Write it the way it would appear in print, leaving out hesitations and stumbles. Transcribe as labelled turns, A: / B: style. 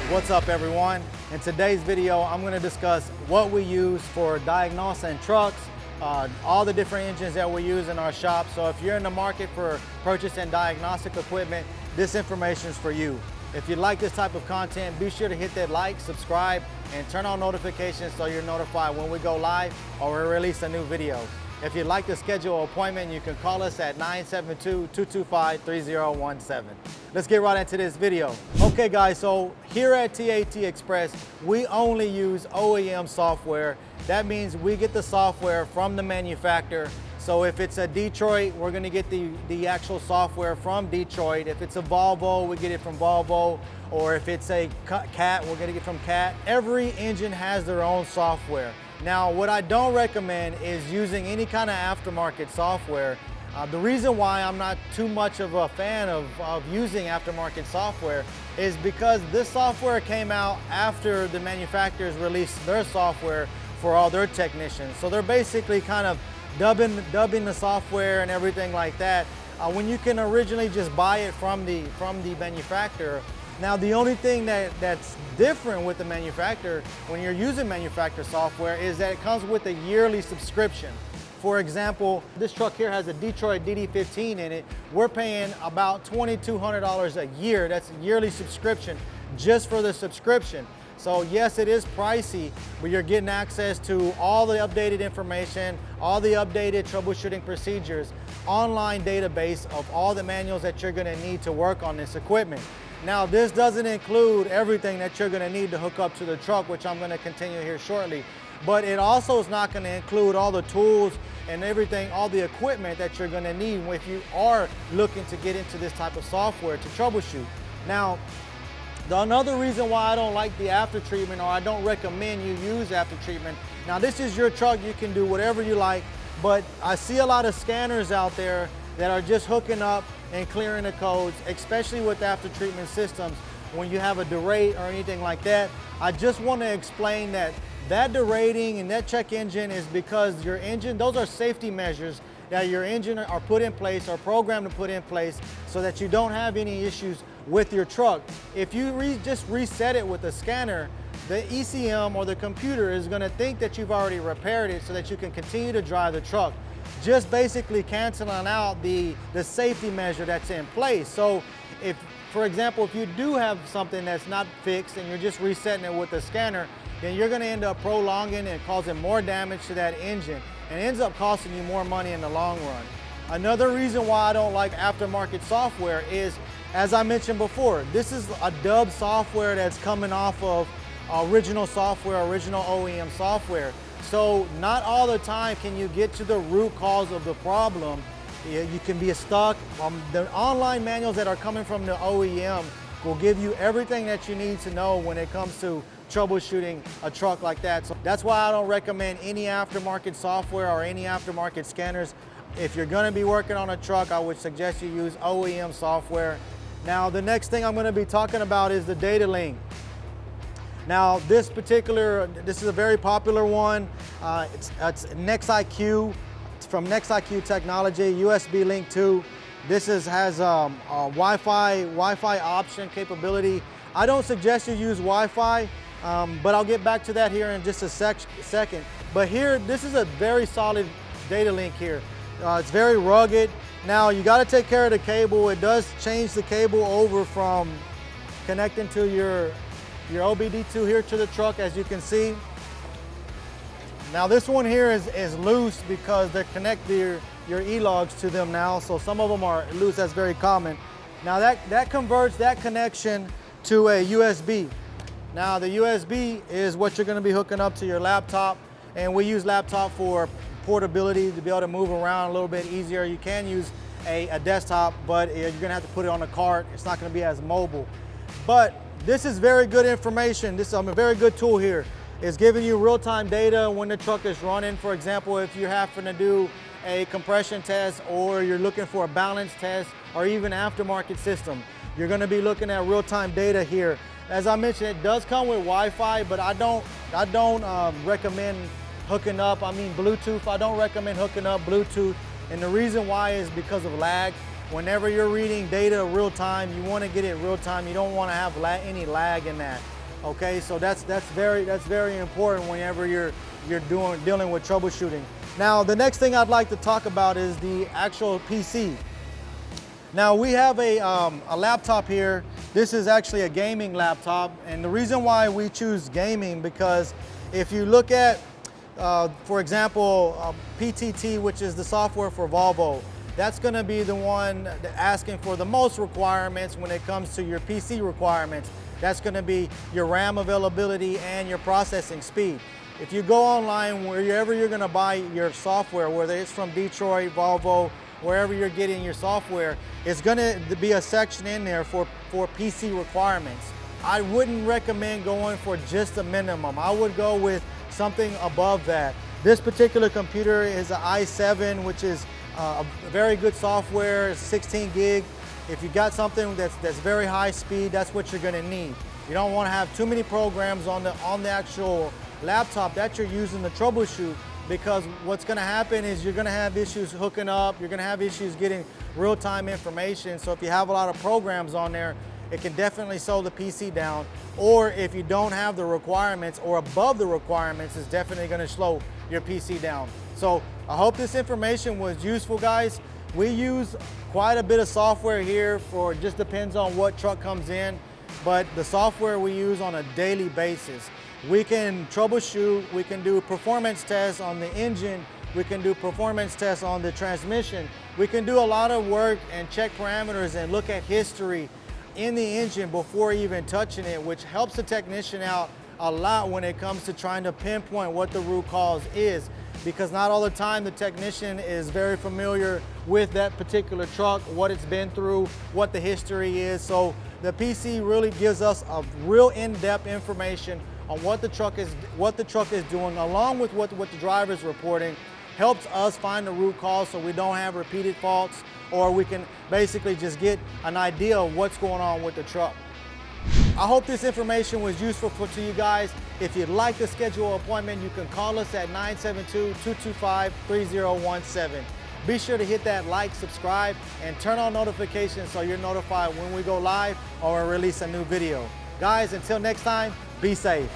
A: What's up, everyone? In today's video, I'm going to discuss what we use for diagnosing trucks, all the different engines that we use in our shop. So if you're in the market for purchasing diagnostic equipment, this information is for you. If you like this type of content, be sure to hit that like, subscribe, and turn on notifications so you're notified when we go live or we release a new video. If you'd like to schedule an appointment, you can call us at 972-225-3017. Let's get right into this video. Okay guys, so here at TAT Express, we only use OEM software. That means we get the software from the manufacturer. So if it's a Detroit, we're gonna get the actual software from Detroit. If it's a Volvo, we get it from Volvo. Or if it's a CAT, we're gonna get it from CAT. Every engine has their own software. Now, what I don't recommend is using any kind of aftermarket software. The reason why I'm not too much of a fan of using aftermarket software is because this software came out after the manufacturers released their software for all their technicians. So they're basically kind of dubbing the software and everything like that when you can originally just buy it from the manufacturer. Now, the only thing that's different with the manufacturer when you're using manufacturer software is that it comes with a yearly subscription. For example, this truck here has a Detroit DD15 in it. We're paying about $2,200 a year. That's a yearly subscription just for the subscription. So yes, it is pricey, but you're getting access to all the updated information, all the updated troubleshooting procedures, online database of all the manuals that you're gonna need to work on this equipment. Now, this doesn't include everything that you're gonna need to hook up to the truck, which I'm gonna continue here shortly. But it also is not gonna include all the tools and everything, all the equipment that you're gonna need if you are looking to get into this type of software to troubleshoot. Now, another reason why I don't like the after treatment, or I don't recommend you use after treatment. Now, this is your truck, you can do whatever you like, but I see a lot of scanners out there that are just hooking up and clearing the codes, especially with after treatment systems. When you have a derate or anything like that, I just want to explain that derating and that check engine is because your engine, those are safety measures that your engine are put in place or programmed to put in place so that you don't have any issues with your truck. If you just reset it with a scanner, the ECM or the computer is going to think that you've already repaired it so that you can continue to drive the truck, just basically canceling out the safety measure that's in place. So if, for example, if you do have something that's not fixed and you're just resetting it with the scanner, then you're going to end up prolonging and causing more damage to that engine, and it ends up costing you more money in the long run. Another reason why I don't like aftermarket software is, as I mentioned before, this is a dub software that's coming off of original software, original OEM software. So not all the time can you get to the root cause of the problem. You can be stuck. The online manuals that are coming from the OEM will give you everything that you need to know when it comes to troubleshooting a truck like that. So that's why I don't recommend any aftermarket software or any aftermarket scanners. If you're gonna be working on a truck, I would suggest you use OEM software. Now, the next thing I'm gonna be talking about is the data link. Now, this is a very popular one. It's NextIQ. It's from NextIQ Technology, USB Link 2. This has Wi-Fi option capability. I don't suggest you use Wi-Fi, but I'll get back to that here in just a second. But here, this is a very solid data link here. It's very rugged. Now, you got to take care of the cable. It does change the cable over from connecting to your OBD2 here to the truck, as you can see. Now, this one here is loose because they connect your E-logs to them now, so some of them are loose. That's very common. Now, that converts that connection to a USB. Now, the USB is what you're going to be hooking up to your laptop, and we use laptop for portability, to be able to move around a little bit easier. You can use a desktop, but you're going to have to put it on a cart. It's not going to be as mobile. But this is very good information. This is a very good tool here. It's giving you real-time data when the truck is running. For example, if you're having to do a compression test, or you're looking for a balance test, or even aftermarket system, you're going to be looking at real-time data here. As I mentioned, it does come with Wi-Fi, but I don't recommend hooking up. Bluetooth. I don't recommend hooking up Bluetooth, and the reason why is because of lag. Whenever you're reading data real time, you want to get it real time. You don't want to have any lag in that. Okay, so that's very important whenever you're dealing with troubleshooting. Now, the next thing I'd like to talk about is the actual PC. Now, we have a laptop here. This is actually a gaming laptop, and the reason why we choose gaming, because if you look at, for example, PTT, which is the software for Volvo, that's going to be the one asking for the most requirements when it comes to your PC requirements. That's going to be your RAM availability and your processing speed. If you go online, wherever you're going to buy your software, whether it's from Detroit, Volvo, wherever you're getting your software, it's going to be a section in there for PC requirements. I wouldn't recommend going for just a minimum. I would go with something above that. This particular computer is an i7, which is a very good software. It's 16 gig. If you got something that's very high speed, that's what you're going to need. You don't want to have too many programs on the actual laptop that you're using to troubleshoot, because what's going to happen is you're going to have issues hooking up. You're going to have issues getting real-time information. So if you have a lot of programs on there, it can definitely slow the PC down. Or if you don't have the requirements or above the requirements, it's definitely going to slow your PC down. So I hope this information was useful, guys. We use quite a bit of software here it just depends on what truck comes in, but the software we use on a daily basis. We can troubleshoot, we can do performance tests on the engine, we can do performance tests on the transmission, we can do a lot of work and check parameters and look at history in the engine before even touching it, which helps the technician out a lot when it comes to trying to pinpoint what the root cause is, because not all the time the technician is very familiar with that particular truck, what it's been through, what the history is. So the PC really gives us a real in-depth information on what the truck is doing, along with what the driver is reporting. Helps us find the root cause so we don't have repeated faults, or we can basically just get an idea of what's going on with the truck. I hope this information was useful to you guys. If you'd like to schedule an appointment, you can call us at 972-225-3017. Be sure to hit that like, subscribe, and turn on notifications so you're notified when we go live or release a new video. Guys, until next time, be safe.